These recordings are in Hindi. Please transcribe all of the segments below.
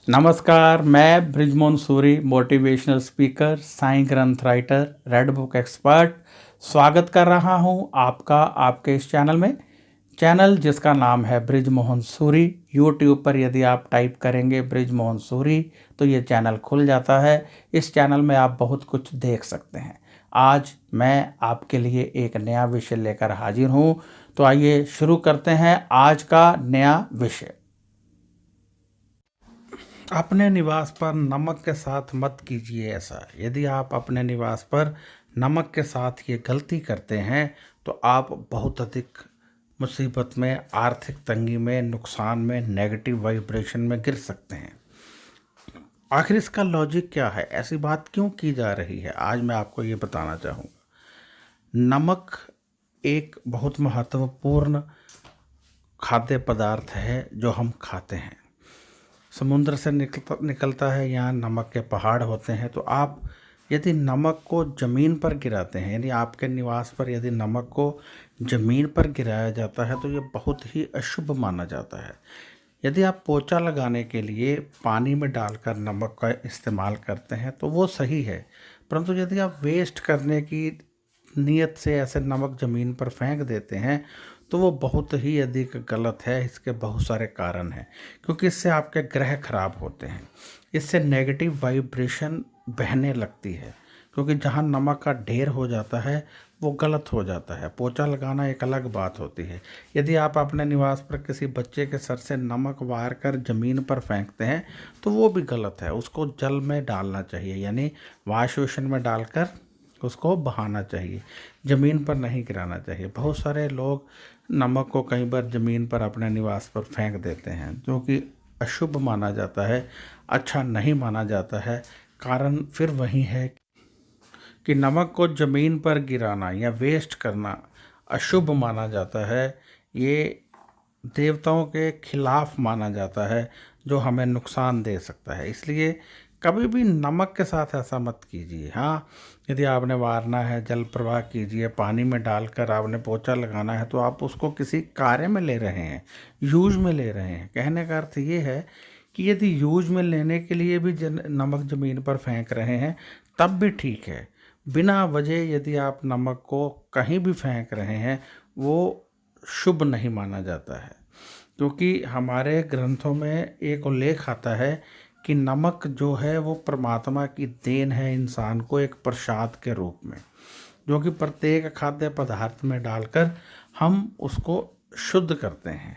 नमस्कार, मैं बृजमोहन सूरी मोटिवेशनल स्पीकर, साईं ग्रंथ राइटर, रेड बुक एक्सपर्ट स्वागत कर रहा हूं आपका आपके इस चैनल जिसका नाम है बृजमोहन सूरी। यूट्यूब पर यदि आप टाइप करेंगे बृजमोहन सूरी तो ये चैनल खुल जाता है। इस चैनल में आप बहुत कुछ देख सकते हैं। आज मैं आपके लिए एक नया विषय लेकर हाजिर हूं, तो आइए शुरू करते हैं आज का नया विषय। अपने निवास पर नमक के साथ मत कीजिए ऐसा। यदि आप अपने निवास पर नमक के साथ ये गलती करते हैं तो आप बहुत अधिक मुसीबत में, आर्थिक तंगी में, नुकसान में, नेगेटिव वाइब्रेशन में गिर सकते हैं। आखिर इसका लॉजिक क्या है? ऐसी बात क्यों की जा रही है? आज मैं आपको ये बताना चाहूँगा। नमक एक बहुत महत्वपूर्ण खाद्य पदार्थ है जो हम खाते हैं। समुद्र से निकलता है, यहाँ नमक के पहाड़ होते हैं। तो आप यदि नमक को ज़मीन पर गिराते हैं, यानी आपके निवास पर यदि नमक को ज़मीन पर गिराया जाता है तो ये बहुत ही अशुभ माना जाता है। यदि आप पोछा लगाने के लिए पानी में डालकर नमक का इस्तेमाल करते हैं तो वो सही है, परंतु यदि आप वेस्ट करने की नीयत से ऐसे नमक ज़मीन पर फेंक देते हैं तो वो बहुत ही अधिक गलत है। इसके बहुत सारे कारण हैं, क्योंकि इससे आपके ग्रह खराब होते हैं, इससे नेगेटिव वाइब्रेशन बहने लगती है, क्योंकि जहाँ नमक का ढेर हो जाता है वो गलत हो जाता है। पोछा लगाना एक अलग बात होती है। यदि आप अपने निवास पर किसी बच्चे के सर से नमक वार कर ज़मीन पर फेंकते हैं तो वो भी गलत है। उसको जल में डालना चाहिए, यानी वॉश बेसिन में डालकर उसको बहाना चाहिए, ज़मीन पर नहीं गिराना चाहिए। बहुत सारे लोग नमक को कई बार ज़मीन पर अपने निवास पर फेंक देते हैं, जो कि अशुभ माना जाता है, अच्छा नहीं माना जाता है। कारण फिर वही है कि नमक को ज़मीन पर गिराना या वेस्ट करना अशुभ माना जाता है। ये देवताओं के खिलाफ माना जाता है, जो हमें नुकसान दे सकता है। इसलिए कभी भी नमक के साथ ऐसा मत कीजिए। हाँ, यदि आपने वारना है, जल प्रवाह कीजिए, पानी में डालकर आपने पोछा लगाना है तो आप उसको किसी कार्य में ले रहे हैं, यूज में ले रहे हैं। कहने का अर्थ ये है कि यदि यूज में लेने के लिए भी नमक ज़मीन पर फेंक रहे हैं तब भी ठीक है। बिना वजह यदि आप नमक को कहीं भी फेंक रहे हैं वो शुभ नहीं माना जाता है, क्योंकि हमारे ग्रंथों में एक उल्लेख आता है कि नमक जो है वो परमात्मा की देन है इंसान को एक प्रसाद के रूप में, जो कि प्रत्येक खाद्य पदार्थ में डालकर हम उसको शुद्ध करते हैं,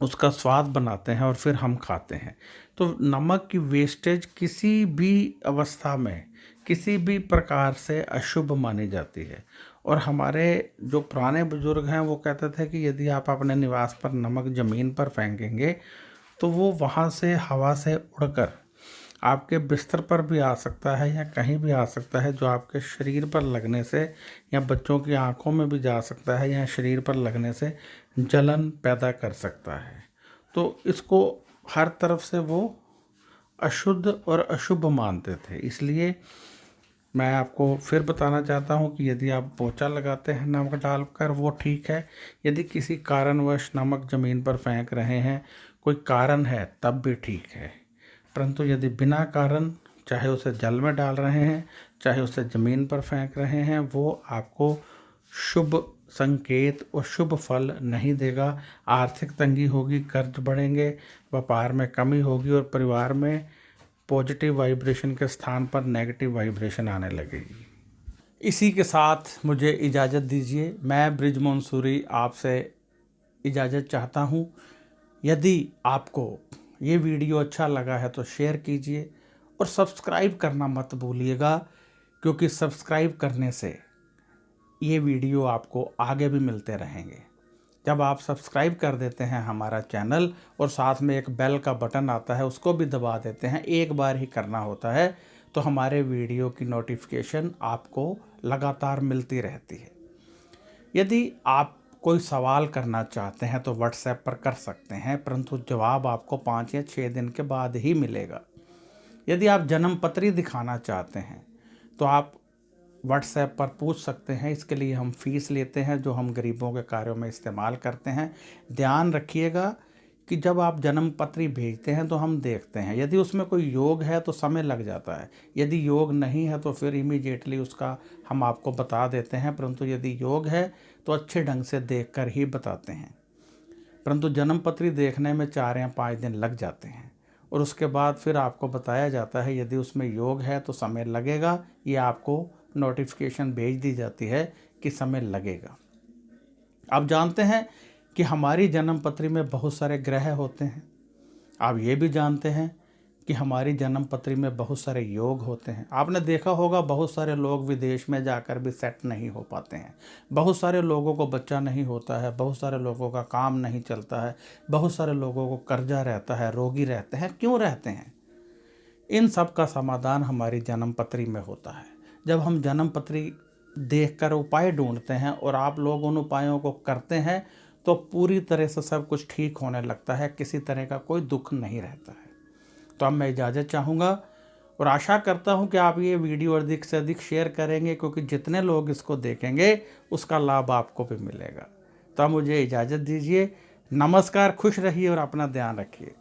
उसका स्वाद बनाते हैं और फिर हम खाते हैं। तो नमक की वेस्टेज किसी भी अवस्था में, किसी भी प्रकार से अशुभ मानी जाती है। और हमारे जो पुराने बुजुर्ग हैं वो कहते थे कि यदि आप अपने निवास पर नमक ज़मीन पर फेंकेंगे तो वो वहाँ से हवा से उड़कर आपके बिस्तर पर भी आ सकता है या कहीं भी आ सकता है, जो आपके शरीर पर लगने से या बच्चों की आंखों में भी जा सकता है या शरीर पर लगने से जलन पैदा कर सकता है। तो इसको हर तरफ से वो अशुद्ध और अशुभ मानते थे। इसलिए मैं आपको फिर बताना चाहता हूँ कि यदि आप पोछा लगाते हैं नमक डालकर वो ठीक है। यदि किसी कारणवश नमक ज़मीन पर फेंक रहे हैं, कोई कारण है, तब भी ठीक है। परंतु यदि बिना कारण, चाहे उसे जल में डाल रहे हैं, चाहे उसे ज़मीन पर फेंक रहे हैं, वो आपको शुभ संकेत और शुभ फल नहीं देगा। आर्थिक तंगी होगी, कर्ज बढ़ेंगे, व्यापार में कमी होगी और परिवार में पॉजिटिव वाइब्रेशन के स्थान पर नेगेटिव वाइब्रेशन आने लगेगी। इसी के साथ मुझे इजाज़त दीजिए। मैं बृजमोहन सूरी आपसे इजाज़त चाहता हूँ। यदि आपको ये वीडियो अच्छा लगा है तो शेयर कीजिए और सब्सक्राइब करना मत भूलिएगा, क्योंकि सब्सक्राइब करने से ये वीडियो आपको आगे भी मिलते रहेंगे। जब आप सब्सक्राइब कर देते हैं हमारा चैनल और साथ में एक बेल का बटन आता है उसको भी दबा देते हैं, एक बार ही करना होता है, तो हमारे वीडियो की नोटिफिकेशन आपको लगातार मिलती रहती है। यदि आप कोई सवाल करना चाहते हैं तो व्हाट्सएप पर कर सकते हैं, परंतु जवाब आपको 5 या 6 दिन के बाद ही मिलेगा। यदि आप जन्म पत्री दिखाना चाहते हैं तो आप व्हाट्सएप पर पूछ सकते हैं। इसके लिए हम फ़ीस लेते हैं, जो हम गरीबों के कार्यों में इस्तेमाल करते हैं। ध्यान रखिएगा कि जब आप जन्म पत्री भेजते हैं तो हम देखते हैं, यदि उसमें कोई योग है तो समय लग जाता है, यदि योग नहीं है तो फिर इमीडिएटली उसका हम आपको बता देते हैं, परंतु यदि योग है तो अच्छे ढंग से देखकर ही बताते हैं। परंतु जन्म पत्री देखने में 4 या 5 दिन लग जाते हैं और उसके बाद फिर आपको बताया जाता है यदि उसमें योग है तो समय लगेगा, या आपको नोटिफिकेशन भेज दी जाती है कि समय लगेगा। आप जानते हैं कि हमारी जन्म पत्री में बहुत सारे ग्रह होते हैं। आप ये भी जानते हैं कि हमारी जन्म पत्री में बहुत सारे योग होते हैं। आपने देखा होगा बहुत सारे लोग विदेश में जाकर भी सेट नहीं हो पाते हैं, बहुत सारे लोगों को बच्चा नहीं होता है, बहुत सारे लोगों का काम नहीं चलता है, बहुत सारे लोगों को कर्जा रहता है, रोगी रहते हैं। क्यों रहते हैं? इन सब का समाधान हमारी जन्म पत्री में होता है। जब हम जन्म पत्री देखकर उपाय ढूंढते हैं और आप लोग उन उपायों को करते हैं तो पूरी तरह से सब कुछ ठीक होने लगता है, किसी तरह का कोई दुख नहीं रहता है। तो अब मैं इजाज़त चाहूँगा और आशा करता हूँ कि आप ये वीडियो अधिक से अधिक शेयर करेंगे, क्योंकि जितने लोग इसको देखेंगे उसका लाभ आपको भी मिलेगा। तो अब मुझे इजाज़त दीजिए। नमस्कार, खुश रहिए और अपना ध्यान रखिए।